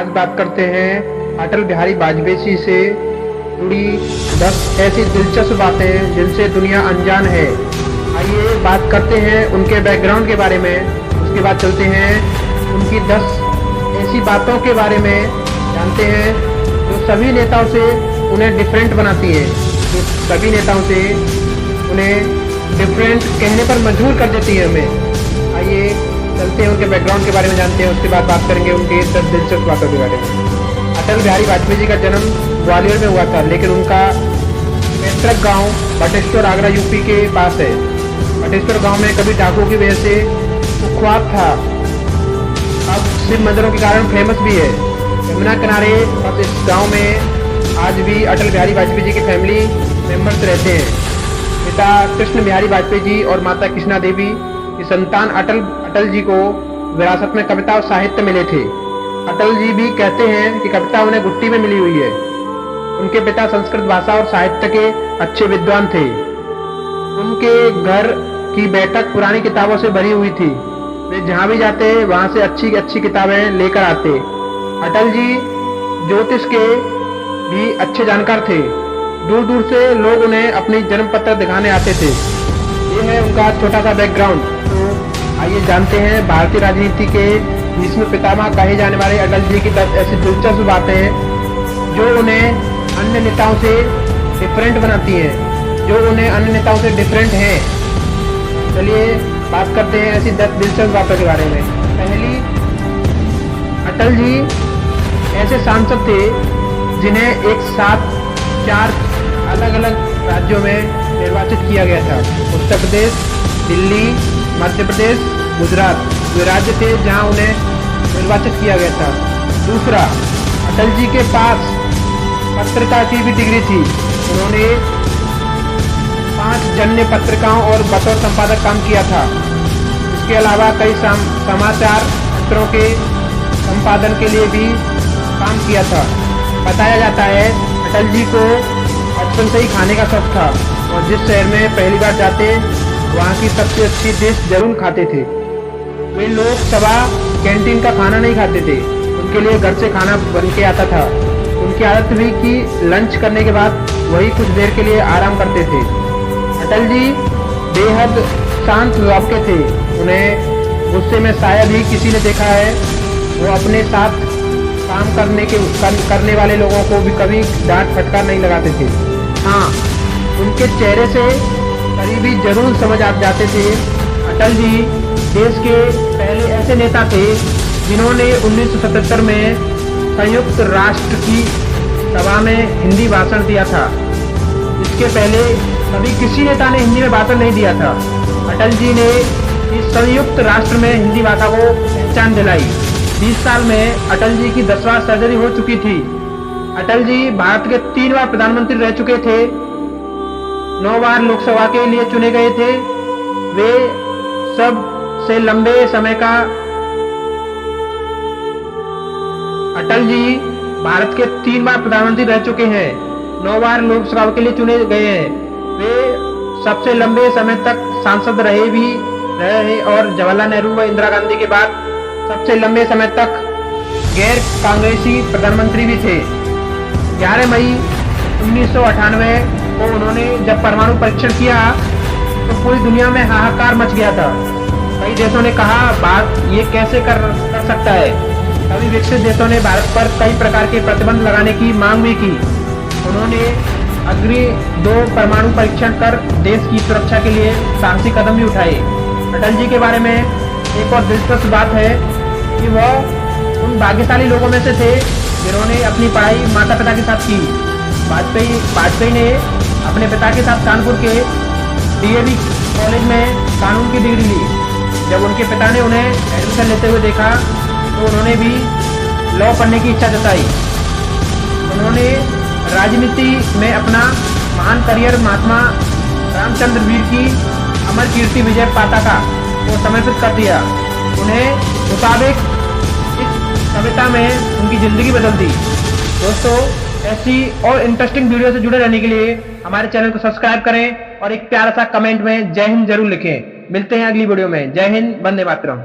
आज बात करते हैं अटल बिहारी वाजपेयी जी से जुड़ी 10 ऐसी दिलचस्प बातें जिनसे दुनिया अनजान है। आइए बात करते हैं उनके बैकग्राउंड के बारे में। उसके बाद चलते हैं उनकी 10 ऐसी बातों के बारे में जानते हैं जो सभी नेताओं से उन्हें डिफरेंट बनाती है, जो सभी नेताओं से उन्हें डिफरेंट कहने पर मजबूर कर देती है हमें। आइए चलते हैं उनके बैकग्राउंड के बारे में जानते हैं। उसके बाद बात करेंगे उनके 10 दिलचस्प बातों के बारे में। अटल बिहारी वाजपेयी जी का जन्म ग्वालियर में हुआ था, लेकिन उनका पैतृक गांव बटेश्वर आगरा यूपी के पास है। बटेश्वर गांव में कभी डाकुओं की वजह से कुख्यात था, अब शिव मंदिरों के कारण फेमस भी है। यमुना किनारे बस इस गांव में आज भी अटल बिहारी वाजपेयी जी की फैमिली मेंबर्स रहते हैं। पिता कृष्ण बिहारी वाजपेयी जी और माता कृष्णा देवी की संतान अटल जी को विरासत में कविता और साहित्य मिले थे। अटल जी भी कहते हैं कि कविता उन्हें गुट्टी में मिली हुई है। उनके पिता संस्कृत भाषा और साहित्य के अच्छे विद्वान थे। उनके घर की बैठक पुरानी किताबों से भरी हुई थी। वे जहाँ भी जाते वहाँ से अच्छी अच्छी किताबें लेकर आते। अटल जी ज्योतिष के भी अच्छे जानकार थे। दूर दूर से लोग उन्हें अपनी जन्म पत्र दिखाने आते थे। ये है उनका छोटा सा बैकग्राउंड। तो आइए जानते हैं भारतीय राजनीति के भीष्म पितामह कहे जाने वाले अटल जी की 10 ऐसी दिलचस्प बातें जो उन्हें अन्य नेताओं से डिफरेंट बनाती हैं, जो उन्हें अन्य नेताओं से डिफरेंट हैं। चलिए बात करते हैं ऐसी 10 दिलचस्प बातों के बारे में। पहली, अटल जी ऐसे सांसद थे जिन्हें एक साथ 4 अलग अलग राज्यों में निर्वाचित किया गया था। उत्तर प्रदेश, दिल्ली, मध्य प्रदेश, गुजरात वे राज्य थे जहां उन्हें निर्वाचित किया गया था। दूसरा, अटल जी के पास पत्रकार की भी डिग्री थी। उन्होंने 5 जन्य पत्रिकाओं और बतौर संपादक काम किया था। इसके अलावा कई समाचार पत्रों के संपादन के लिए भी काम किया था। बताया जाता है अटल जी को बचपन से ही खाने का शौक था और जिस शहर में पहली बार जाते वहाँ की सबसे अच्छी डिश जरूर खाते थे। वे लोकसभा कैंटीन का खाना नहीं खाते थे, उनके लिए घर से खाना बन के आता था। उनकी आदत भी कि लंच करने के बाद वही कुछ देर के लिए आराम करते थे। अटल जी बेहद शांत स्वभाव के थे। उन्हें गुस्से में शायद ही किसी ने देखा है। वो अपने साथ काम करने वाले लोगों को भी कभी डांट फटकार नहीं लगाते थे। हाँ, उनके चेहरे से करीबी जरूर समझ आ जाते थे। अटल जी देश के पहले ऐसे नेता थे जिन्होंने 1977 में संयुक्त राष्ट्र की सभा में हिंदी भाषण दिया था। इसके पहले कभी किसी नेता ने हिंदी में भाषण नहीं दिया था। अटल जी ने इस संयुक्त राष्ट्र में हिंदी भाषा को पहचान दिलाई। 20 साल में अटल जी की 10वां सर्जरी हो चुकी थी। अटल जी भारत के 3 बार प्रधानमंत्री रह चुके थे, 9 बार लोकसभा के लिए चुने गए थे। वे सबसे लंबे समय का अटल जी भारत के 3 बार प्रधानमंत्री रह चुके हैं, 9 बार लोकसभा के लिए चुने गए हैं। वे सबसे लंबे समय तक सांसद रहे और जवाहरलाल नेहरू व इंदिरा गांधी के बाद सबसे लंबे समय तक गैर कांग्रेसी प्रधानमंत्री भी थे। 11 मई 1998 को उन्होंने जब परमाणु परीक्षण किया तो पूरी दुनिया में हाहाकार मच गया था। कई देशों ने कहा भारत ये कैसे कर सकता है। सभी विकसित देशों ने भारत पर कई प्रकार के प्रतिबंध लगाने की मांग भी की। उन्होंने अग्नि 2 परमाणु परीक्षण कर देश की सुरक्षा के लिए साहसी कदम भी उठाए। अटल जी के बारे में एक और दिलचस्प बात है कि वह उन भाग्यशाली लोगों में से थे जिन्होंने अपनी पढ़ाई माता पिता के साथ की। वाजपेयी ने अपने पिता के साथ कानपुर के डीएवी कॉलेज में कानून की डिग्री ली। जब उनके पिता ने उन्हें एडमिशन लेते हुए देखा तो उन्होंने भी लॉ पढ़ने की इच्छा जताई। उन्होंने राजनीति में अपना महान करियर महात्मा रामचंद्र वीर की अमर कीर्ति विजय पताका को समर्पित कर दिया। उन्हें मुताबिक इस कविता में उनकी जिंदगी बदल दी। दोस्तों, ऐसी और इंटरेस्टिंग वीडियो से जुड़े रहने के लिए हमारे चैनल को सब्सक्राइब करें और एक प्यारा सा कमेंट में जय हिंद जरूर लिखें। मिलते हैं अगली वीडियो में। जय हिंद, वंदे मातरम।